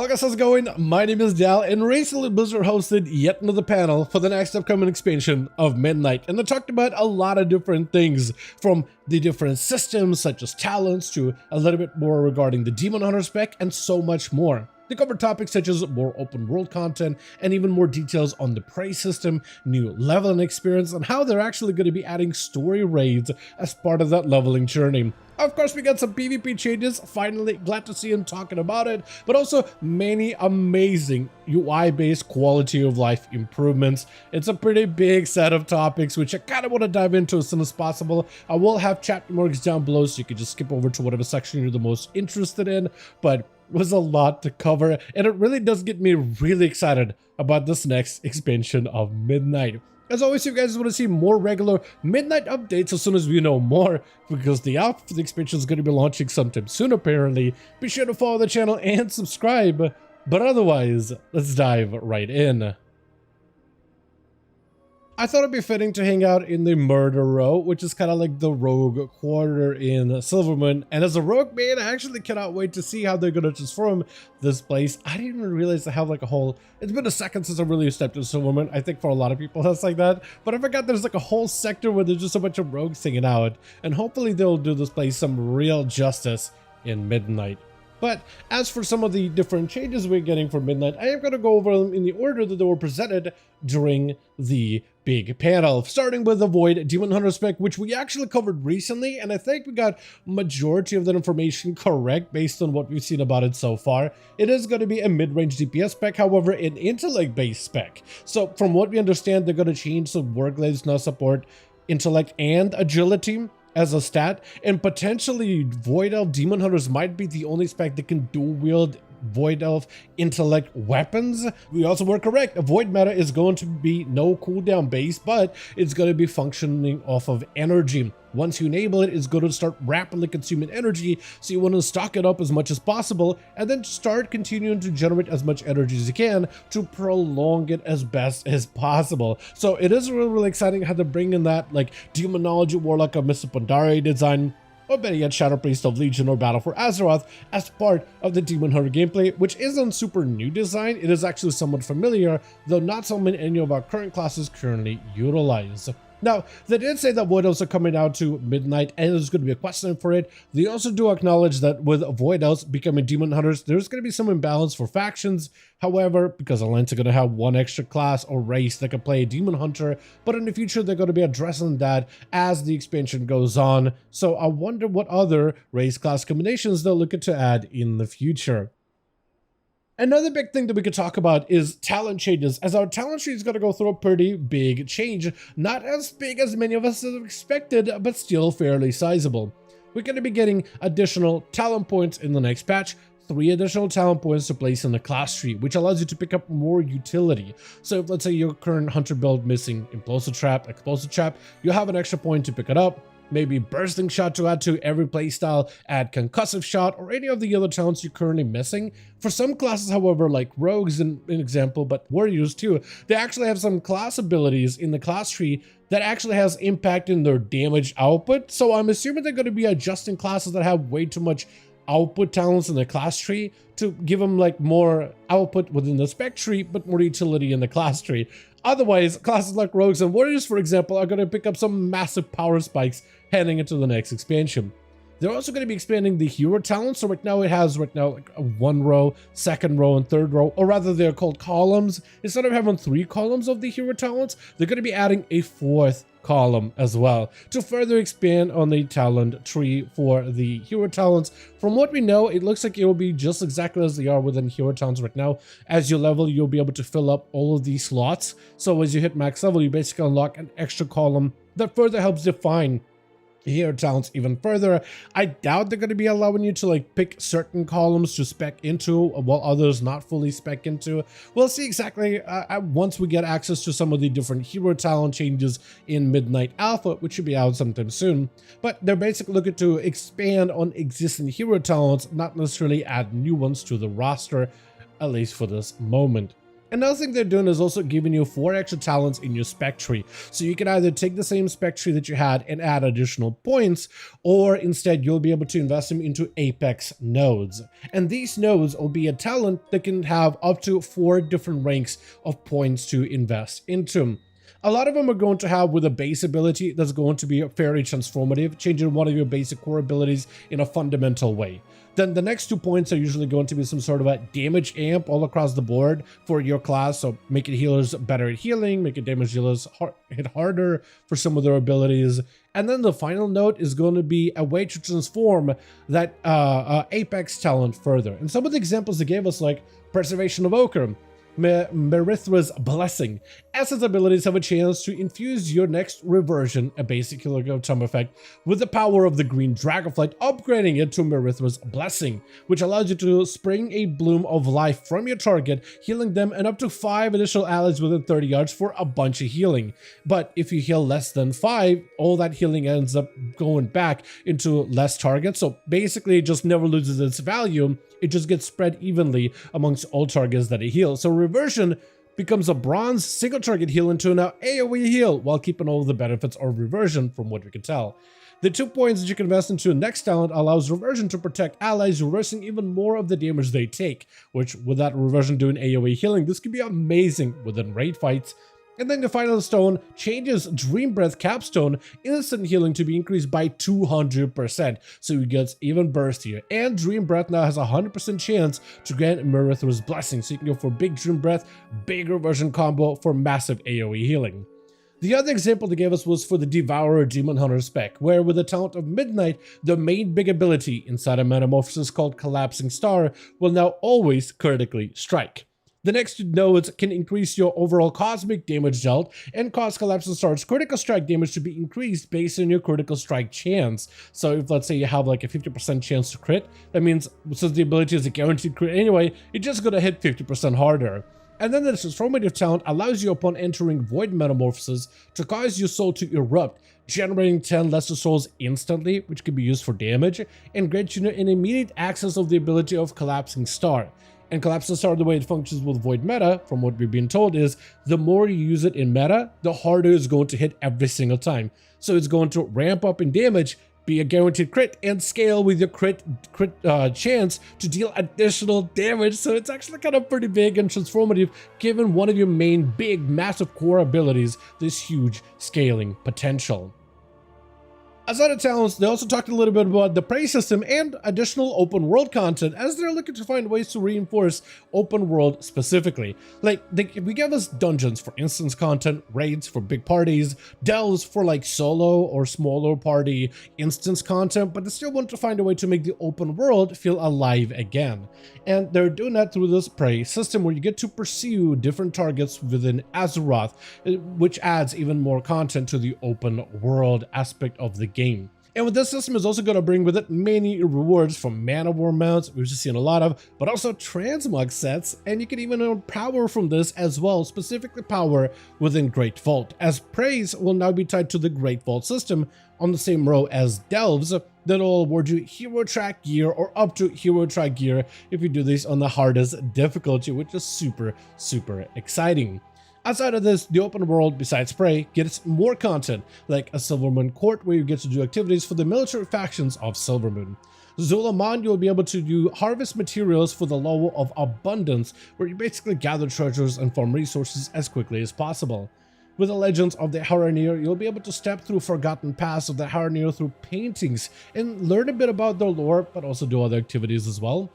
Hello guys, how's it going? My name is Dal, and recently Blizzard hosted yet another panel for the next upcoming expansion of Midnight, and they talked about a lot of different things, from the different systems such as talents to a little bit more regarding the Demon Hunter spec and so much more. They covered topics such as more open world content and even more details on the prey system, new leveling experience, and how they're actually going to be adding story raids as part of that leveling journey. Of course, we got some PvP changes, finally glad to see him talking about it, but also many amazing UI-based quality of life improvements. It's a pretty big set of topics, which I kind of want to dive into as soon as possible. I will have chapter marks down below, so you can just skip over to whatever section you're the most interested in, but it was a lot to cover, and it really does get me really excited about this next expansion of Midnight. As always, if you guys want to see more regular Midnight updates as soon as we know more, because the alpha for the expansion is going to be launching sometime soon apparently, be sure to follow the channel and subscribe. But otherwise, let's dive right in. I thought it'd be fitting to hang out in the Murder Row, which is kind of like the rogue quarter in Silvermoon. And as a rogue man, I actually cannot wait to see how they're going to transform this place. I didn't even realize they have like a whole... It's been a second since I really stepped into Silvermoon. I think for a lot of people that's like that. But I forgot there's like a whole sector where there's just a bunch of rogues hanging out. And hopefully they'll do this place some real justice in Midnight. But as for some of the different changes we're getting for Midnight, I am going to go over them in the order that they were presented during the big panel, starting with the Void Demon Hunter spec, which we actually covered recently, and I think we got majority of that information correct based on what we've seen about it so far. It is going to be a mid-range DPS spec, however, an intellect-based spec. So from what we understand, they're going to change some Warglaives now support intellect and agility as a stat, and potentially Void Elf Demon Hunters might be the only spec that can dual wield Void Elf intellect weapons. We also were correct. A Void meta is going to be no cooldown base, but it's going to be functioning off of energy. Once you enable it, it's going to start rapidly consuming energy, so you want to stock it up as much as possible and then start continuing to generate as much energy as you can to prolong it as best as possible. So it is really exciting how they're bringing that like Demonology Warlock of Mr. Pandare design, or better yet, Shadow Priest of Legion or Battle for Azeroth, as part of the Demon Hunter gameplay, which isn't super new design. It is actually somewhat familiar, though not something any of our current classes currently utilize. Now, they did say that Void Elves are coming out to Midnight, and there's going to be a quest line for it. They also do acknowledge that with Void Elves becoming Demon Hunters, there's going to be some imbalance for factions. However, because Alliance are going to have one extra class or race that can play a Demon Hunter, but in the future, they're going to be addressing that as the expansion goes on. So I wonder what other race class combinations they're looking to add in the future. Another big thing that we could talk about is talent changes, as our talent tree is going to go through a pretty big change. Not as big as many of us have expected, but still fairly sizable. We're going to be getting additional talent points in the next patch, 3 additional talent points to place in the class tree, which allows you to pick up more utility. So if, let's say, your current hunter build missing explosive trap, you have an extra point to pick it up. Maybe bursting shot to add to every playstyle, add concussive shot, or any of the other talents you're currently missing. For some classes, however, like rogues in an example, but warriors too, they actually have some class abilities in the class tree that actually has impact in their damage output. So I'm assuming they're going to be adjusting classes that have way too much output talents in the class tree to give them like more output within the spec tree, but more utility in the class tree. Otherwise, classes like rogues and warriors, for example, are going to pick up some massive power spikes heading into the next expansion. They're also going to be expanding the hero talents. So right now it has like a 1 row, 2nd row, and 3rd row, or rather they're called columns. Instead of having 3 columns of the hero talents, they're going to be adding a 4th column as well to further expand on the talent tree for the hero talents. From what we know, it looks like it will be just exactly as they are within hero talents right now. As you level, you'll be able to fill up all of these slots. So as you hit max level, you basically unlock an extra column that further helps define hero talents even further. I doubt they're going to be allowing you to like pick certain columns to spec into while others not fully spec into. We'll see exactly once we get access to some of the different hero talent changes in Midnight Alpha, which should be out sometime soon. But they're basically looking to expand on existing hero talents, not necessarily add new ones to the roster, at least for this moment. Another thing they're doing is also giving you 4 extra talents in your spec tree. So you can either take the same spec tree that you had and add additional points, or instead you'll be able to invest them into Apex nodes. And these nodes will be a talent that can have up to 4 different ranks of points to invest into. A lot of them are going to have with a base ability that's going to be fairly transformative, changing one of your basic core abilities in a fundamental way. Then the next 2 points are usually going to be some sort of a damage amp all across the board for your class, so making healers better at healing, making damage dealers hit harder for some of their abilities. And then the final note is going to be a way to transform that Apex talent further. And some of the examples they gave us, like Preservation of Ochre, Merithra's Blessing. Essence abilities have a chance to infuse your next reversion, a basic healer time effect, with the power of the green dragonflight, upgrading it to Merithra's Blessing, which allows you to spring a bloom of life from your target, healing them and up to 5 additional allies within 30 yards for a bunch of healing. But if you heal less than 5, all that healing ends up going back into less targets, so basically it just never loses its value. It just gets spread evenly amongst all targets that it heals. So reversion becomes a bronze single target heal into now AoE heal, while keeping all of the benefits of reversion from what we can tell. The 2 points that you can invest into next talent allows reversion to protect allies, reversing even more of the damage they take, which with that reversion doing AoE healing, this could be amazing within raid fights. And then the final stone changes Dream Breath Capstone instant healing to be increased by 200%, so it gets even burstier. And Dream Breath now has a 100% chance to grant Merithra's Blessing, so you can go for big Dream Breath, big reversion combo for massive AoE healing. The other example they gave us was for the Devourer Demon Hunter spec, where with the talent of Midnight, the main big ability inside a metamorphosis called Collapsing Star will now always critically strike. The next 2 nodes can increase your overall cosmic damage dealt and cause Collapsing Star's critical strike damage to be increased based on your critical strike chance. So if let's say you have like a 50% chance to crit, that means since the ability is a guaranteed crit anyway, you're just gonna hit 50% harder. And then the transformative talent allows you upon entering Void Metamorphosis to cause your soul to erupt, generating 10 lesser souls instantly, which can be used for damage, and grants you an immediate access of the ability of Collapsing Star. And Collapsing Star, the way it functions with Void Meta, from what we've been told, is the more you use it in meta, the harder it's going to hit every single time. So it's going to ramp up in damage, be a guaranteed crit, and scale with your crit chance to deal additional damage. So it's actually kind of pretty big and transformative, given one of your main big massive core abilities, this huge scaling potential. Outside of talents, they also talked a little bit about the praise system and additional open world content, as they're looking to find ways to reinforce open world specifically. Like, we give us dungeons for instance content, raids for big parties, delves for like solo or smaller party instance content, but they still want to find a way to make the open world feel alive again. And they're doing that through this praise system where you get to pursue different targets within Azeroth, which adds even more content to the open world aspect of the game. And with this system is also going to bring with it many rewards from mana war mounts, we've just seen a lot of, but also transmog sets, and you can even earn power from this as well, specifically power within Great Vault, as praise will now be tied to the Great Vault system on the same row as delves that'll award you hero track gear or up to hero track gear if you do this on the hardest difficulty, which is super exciting. Outside of this, the open world, besides Prey, gets more content, like a Silvermoon Court where you get to do activities for the military factions of Silvermoon. Zulaman, you'll be able to do harvest materials for the Law of Abundance, where you basically gather treasures and farm resources as quickly as possible. With the Legends of the Haranir, you'll be able to step through forgotten paths of the Haranir through paintings and learn a bit about their lore, but also do other activities as well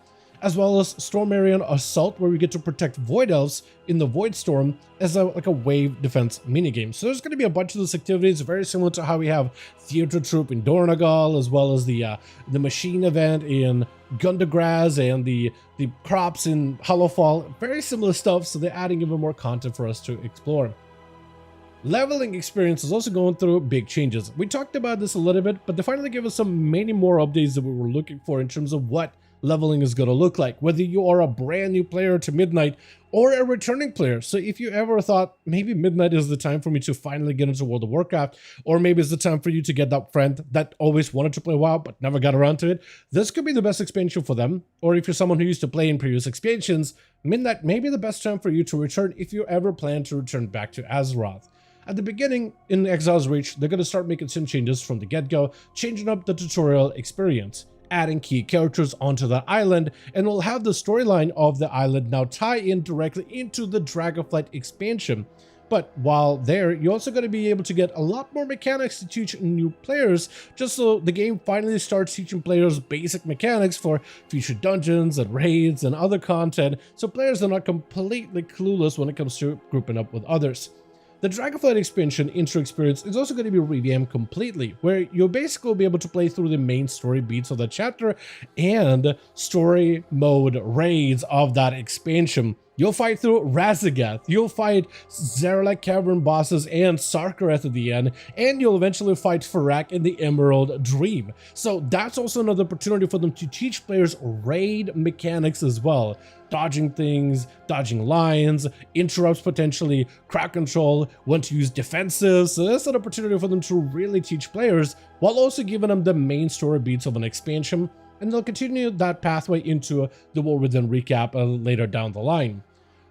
as Stormarian Assault, where we get to protect Void Elves in the Void Storm as like a wave defense minigame. So there's going to be a bunch of those activities, very similar to how we have Theater Troop in Dornagal, as well as the Machine event in Gundagraz and the crops in Hollowfall. Very similar stuff, so they're adding even more content for us to explore. Leveling experience is also going through big changes. We talked about this a little bit, but they finally gave us many more updates that we were looking for in terms of what leveling is going to look like, whether you are a brand new player to Midnight or a returning player. So if you ever thought maybe Midnight is the time for me to finally get into World of Warcraft, or maybe it's the time for you to get that friend that always wanted to play WoW but never got around to it, this could be the best expansion for them. Or if you're someone who used to play in previous expansions, Midnight may be the best time for you to return if you ever plan to return back to Azeroth. At the beginning, in Exile's Reach, they're going to start making some changes from the get-go, changing up the tutorial experience, adding key characters onto that island, and we'll have the storyline of the island now tie in directly into the Dragonflight expansion. But while there, you're also going to be able to get a lot more mechanics to teach new players, just so the game finally starts teaching players basic mechanics for future dungeons and raids and other content, so players are not completely clueless when it comes to grouping up with others. The Dragonflight expansion intro experience is also going to be revamped completely, where you'll basically be able to play through the main story beats of the chapter and story mode raids of that expansion. You'll fight through Razagath, you'll fight Zaralek Cavern bosses and Sarkareth at the end, and you'll eventually fight Farak in the Emerald Dream. So that's also another opportunity for them to teach players raid mechanics as well. Dodging things, dodging lines, interrupts potentially, crowd control, when to use defensives. So that's an opportunity for them to really teach players, while also giving them the main story beats of an expansion. And they'll continue that pathway into the War Within recap later down the line.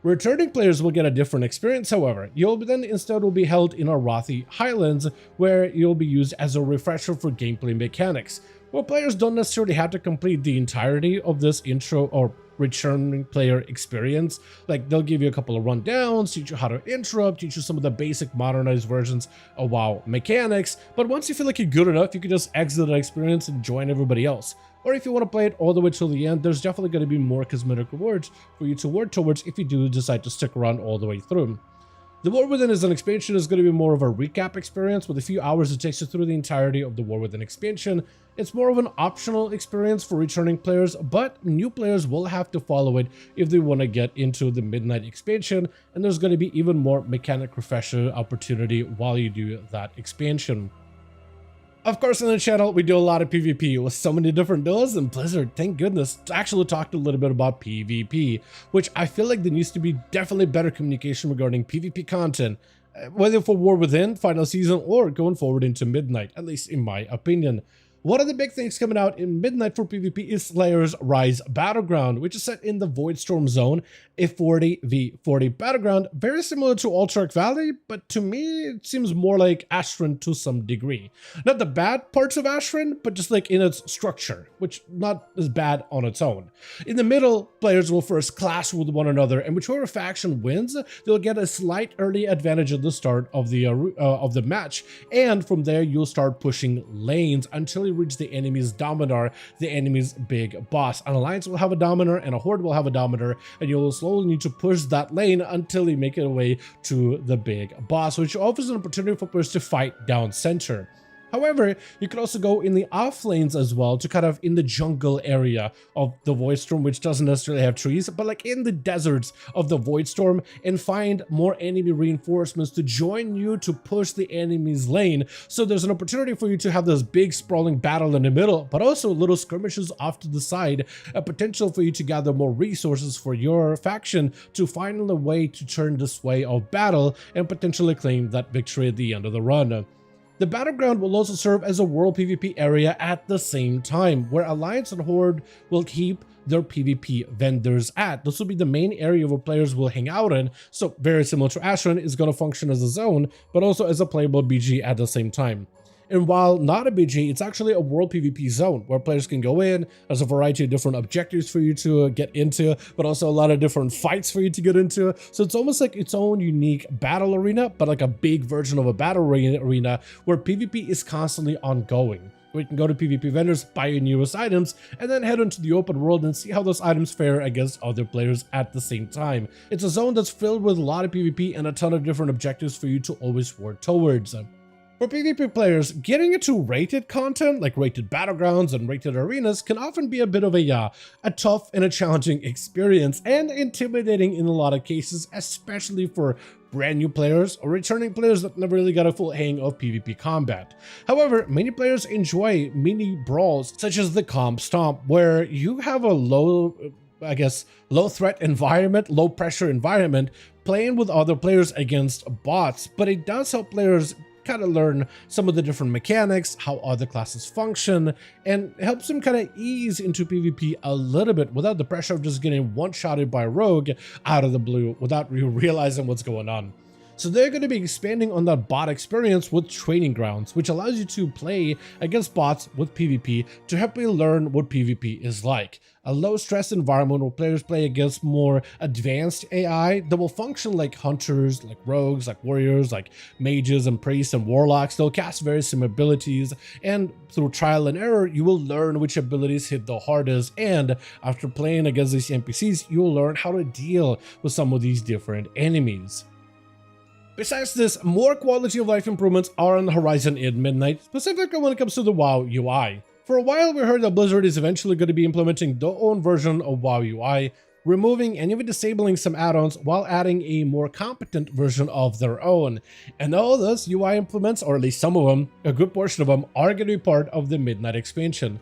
Returning players will get a different experience, however. You'll then instead will be held in Arathi Highlands, where you'll be used as a refresher for gameplay mechanics, where players don't necessarily have to complete the entirety of this intro or returning player experience. Like, they'll give you a couple of rundowns, teach you how to interrupt, teach you some of the basic modernized versions of WoW mechanics, but once you feel like you're good enough, you can just exit the experience and join everybody else. Or if you want to play it all the way till the end, there's definitely going to be more cosmetic rewards for you to work towards if you do decide to stick around all the way through. The War Within as an expansion is going to be more of a recap experience with a few hours it takes you through the entirety of the War Within expansion. It's more of an optional experience for returning players, but new players will have to follow it if they want to get into the Midnight expansion, and there's going to be even more mechanic refresher opportunity while you do that expansion. Of course, on the channel, we do a lot of PvP with so many different duels, and Blizzard, thank goodness, actually talked a little bit about PvP, which I feel like there needs to be definitely better communication regarding PvP content, whether for War Within, Final Season, or going forward into Midnight, at least in my opinion. One of the big things coming out in Midnight for PvP is Slayer's Rise Battleground, which is set in the Voidstorm Zone, a 40v40 battleground, very similar to Alterac Valley, but to me, it seems more like Ashran to some degree. Not the bad parts of Ashran, but just like in its structure, which not as bad on its own. In the middle, players will first clash with one another, and whichever faction wins, they'll get a slight early advantage at the start of the match, and from there, you'll start pushing lanes until you reach the enemy's Dominar, the enemy's big boss. An alliance will have a Dominar and a horde will have a Dominar, and you'll slowly need to push that lane until you make it away to the big boss, which offers an opportunity for players to fight down center. However, you can also go in the off lanes as well, to kind of in the jungle area of the Voidstorm, which doesn't necessarily have trees, but like in the deserts of the Voidstorm, and find more enemy reinforcements to join you to push the enemy's lane. So there's an opportunity for you to have this big sprawling battle in the middle, but also little skirmishes off to the side, a potential for you to gather more resources for your faction to find a way to turn the sway of battle and potentially claim that victory at the end of the run. The battleground will also serve as a world PvP area at the same time, where Alliance and Horde will keep their PvP vendors at. This will be the main area where players will hang out in, so very similar to Ashran, is going to function as a zone, but also as a playable BG at the same time. And while not a BG, it's actually a world PvP zone where players can go in. There's a variety of different objectives for you to get into, but also a lot of different fights for you to get into. So it's almost like its own unique battle arena, but like a big version of a battle arena where PvP is constantly ongoing. We can go to PvP vendors, buy your newest items, and then head into the open world and see how those items fare against other players at the same time. It's a zone that's filled with a lot of PvP and a ton of different objectives for you to always work towards. For PvP players, getting into rated content like rated battlegrounds and rated arenas can often be a bit of a tough and a challenging experience and intimidating in a lot of cases, especially for brand new players or returning players that never really got a full hang of PvP combat. However, many players enjoy mini brawls such as the Comp Stomp, where you have a low threat environment, low pressure environment, playing with other players against bots, but it does help players kind of learn some of the different mechanics, how other classes function, and helps them kind of ease into PvP a little bit without the pressure of just getting one-shotted by a rogue out of the blue without realizing what's going on. So they're going to be expanding on that bot experience with Training Grounds, which allows you to play against bots with PvP to help you learn what PvP is like. A low-stress environment where players play against more advanced AI that will function like hunters, like rogues, like warriors, like mages and priests and warlocks. They'll cast various abilities, and through trial and error, you will learn which abilities hit the hardest, and after playing against these NPCs, you'll learn how to deal with some of these different enemies. Besides this, more quality of life improvements are on the horizon in Midnight, specifically when it comes to the WoW UI. For a while, we heard that Blizzard is eventually going to be implementing their own version of WoW UI, removing and even disabling some add-ons while adding a more competent version of their own. And all those UI implements, or at least some of them, a good portion of them, are going to be part of the Midnight expansion.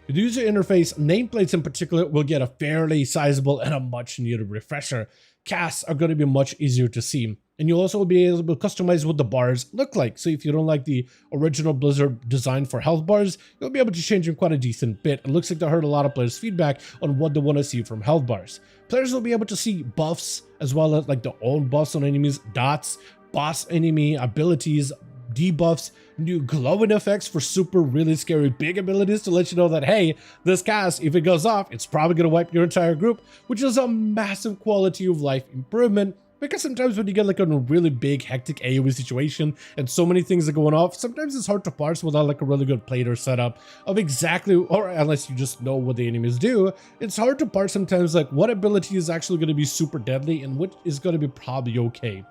The user interface, nameplates in particular, will get a fairly sizable and a much needed refresher. Casts are going to be much easier to see, and you'll also be able to customize what the bars look like. So if you don't like the original Blizzard design for health bars, you'll be able to change them quite a decent bit. It looks like they heard a lot of players' feedback on what they want to see from health bars. Players will be able to see buffs as well as like their own buffs on enemies, dots, boss enemy abilities, debuffs, new glowing effects for super really scary big abilities to let you know that, hey, this cast, if it goes off, it's probably going to wipe your entire group, which is a massive quality of life improvement. Because sometimes when you get like a really big hectic AoE situation and so many things are going off, sometimes it's hard to parse without like a really good plater setup of exactly, or unless you just know what the enemies do, it's hard to parse sometimes like what ability is actually going to be super deadly and what is going to be probably okay.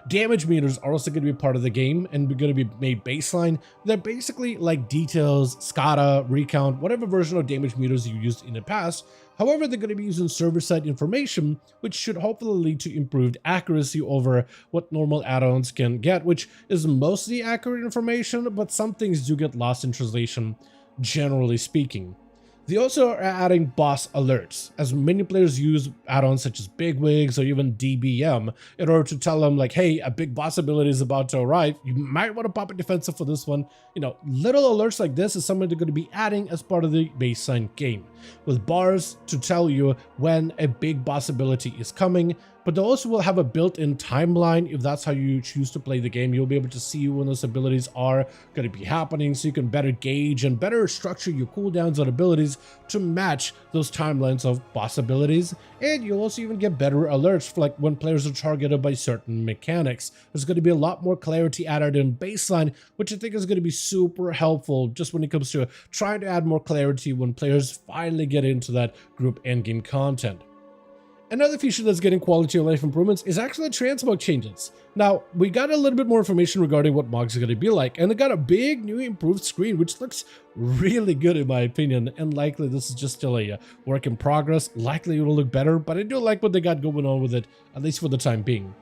Damage meters are also going to be part of the game and going to be made baseline. They're basically like details, SCADA, recount, whatever version of damage meters you used in the past. However, they're going to be using server-side information, which should hopefully lead to improved accuracy over what normal add-ons can get, which is mostly accurate information, but some things do get lost in translation, generally speaking. They also are adding boss alerts, as many players use add-ons such as Bigwigs or even DBM in order to tell them like, hey, a big boss ability is about to arrive. You might want to pop a defensive for this one. You know, little alerts like this is something they're going to be adding as part of the baseline game, with bars to tell you when a big boss ability is coming. But they also will have a built-in timeline. If that's how you choose to play the game, you'll be able to see when those abilities are going to be happening, so you can better gauge and better structure your cooldowns on abilities to match those timelines of boss abilities. And you'll also even get better alerts for like when players are targeted by certain mechanics. There's going to be a lot more clarity added in baseline, which I think is going to be super helpful just when it comes to trying to add more clarity when players finally get into that group endgame content. Another feature that's getting quality of life improvements is actually transmog changes. Now, we got a little bit more information regarding what mogs are going to be like, and they got a big new improved screen, which looks really good in my opinion, and likely this is just still a work in progress. Likely it will look better, but I do like what they got going on with it, at least for the time being.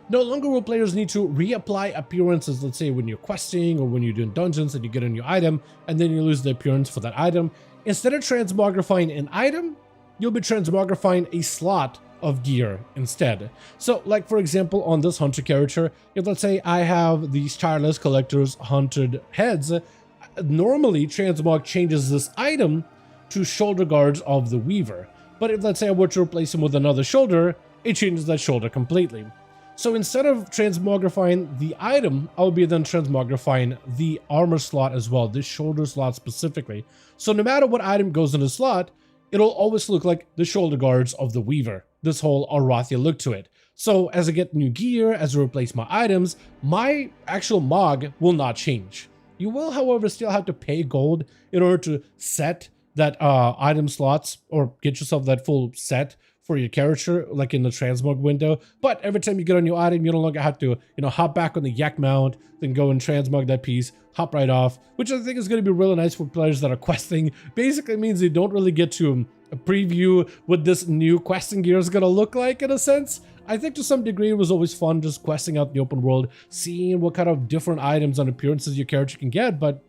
No longer will players need to reapply appearances, let's say when you're questing or when you're doing dungeons and you get a new item, and then you lose the appearance for that item. Instead of transmogrifying an item, you'll be transmogrifying a slot of gear instead. So like for example on this hunter character, if let's say I have these tireless collectors hunted heads, normally transmog changes this item to shoulder guards of the weaver. But if let's say I were to replace him with another shoulder, it changes that shoulder completely. So instead of transmogrifying the item, I'll be then transmogrifying the armor slot as well, this shoulder slot specifically. So no matter what item goes in the slot, it'll always look like the shoulder guards of the weaver, this whole Arathia look to it. So as I get new gear, as I replace my items, my actual mog will not change. You will, however, still have to pay gold in order to set that item slots or get yourself that full set for your character, like in the transmog window. But every time you get a new item, you no longer have to, hop back on the yak mount, then go and transmog that piece, hop right off, which I think is going to be really nice for players that are questing. Basically means they don't really get to preview what this new questing gear is going to look like in a sense. I think to some degree it was always fun just questing out in the open world, seeing what kind of different items and appearances your character can get, but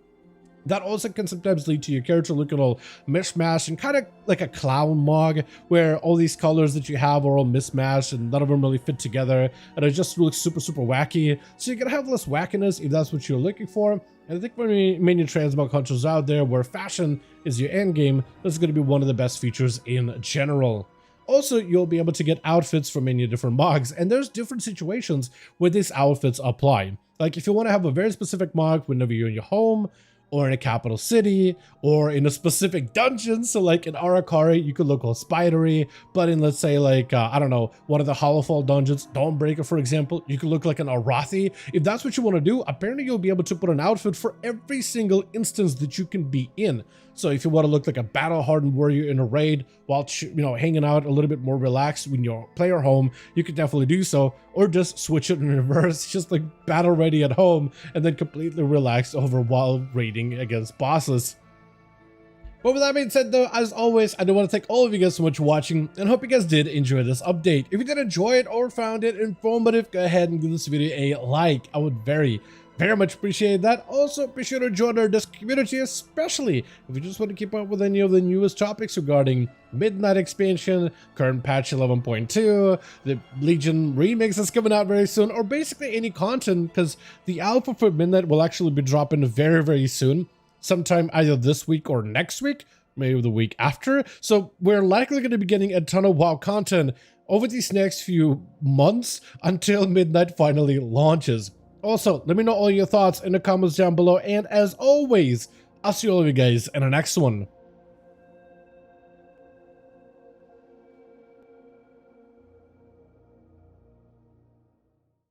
that also can sometimes lead to your character looking all mishmash and kind of like a clown mog, where all these colors that you have are all mismatched and none of them really fit together, and it just looks super wacky. So you're gonna have less wackiness if that's what you're looking for. And I think for many transmog hunters out there where fashion is your end game, this is gonna be one of the best features in general. Also, you'll be able to get outfits from many different mogs, and there's different situations where these outfits apply. Like if you want to have a very specific mog whenever you're in your home, or in a capital city, or in a specific dungeon. So like in Arakari, you could look all spidery, but in, let's say, like, I don't know, one of the Hollowfall dungeons, Dawnbreaker, for example, you could look like an Arathi. If that's what you want to do, apparently you'll be able to put an outfit for every single instance that you can be in. So if you want to look like a battle-hardened warrior in a raid while, hanging out a little bit more relaxed when you're player home, you could definitely do so, or just switch it in reverse, just like battle ready at home and then completely relaxed over while raiding against bosses. But with that being said though, as always, I do want to thank all of you guys so much for watching and hope you guys did enjoy this update. If you did enjoy it or found it informative, go ahead and give this video a like. I would very much appreciate that. Also, be sure to join our Discord community, especially if you just want to keep up with any of the newest topics regarding Midnight expansion, current patch 11.2, the Legion remix is coming out very soon, or basically any content, because the alpha for Midnight will actually be dropping very soon, sometime either this week or next week, maybe the week after. So we're likely going to be getting a ton of WoW content over these next few months until Midnight finally launches. Also, let me know all your thoughts in the comments down below, and as always, I'll see all of you guys in the next one.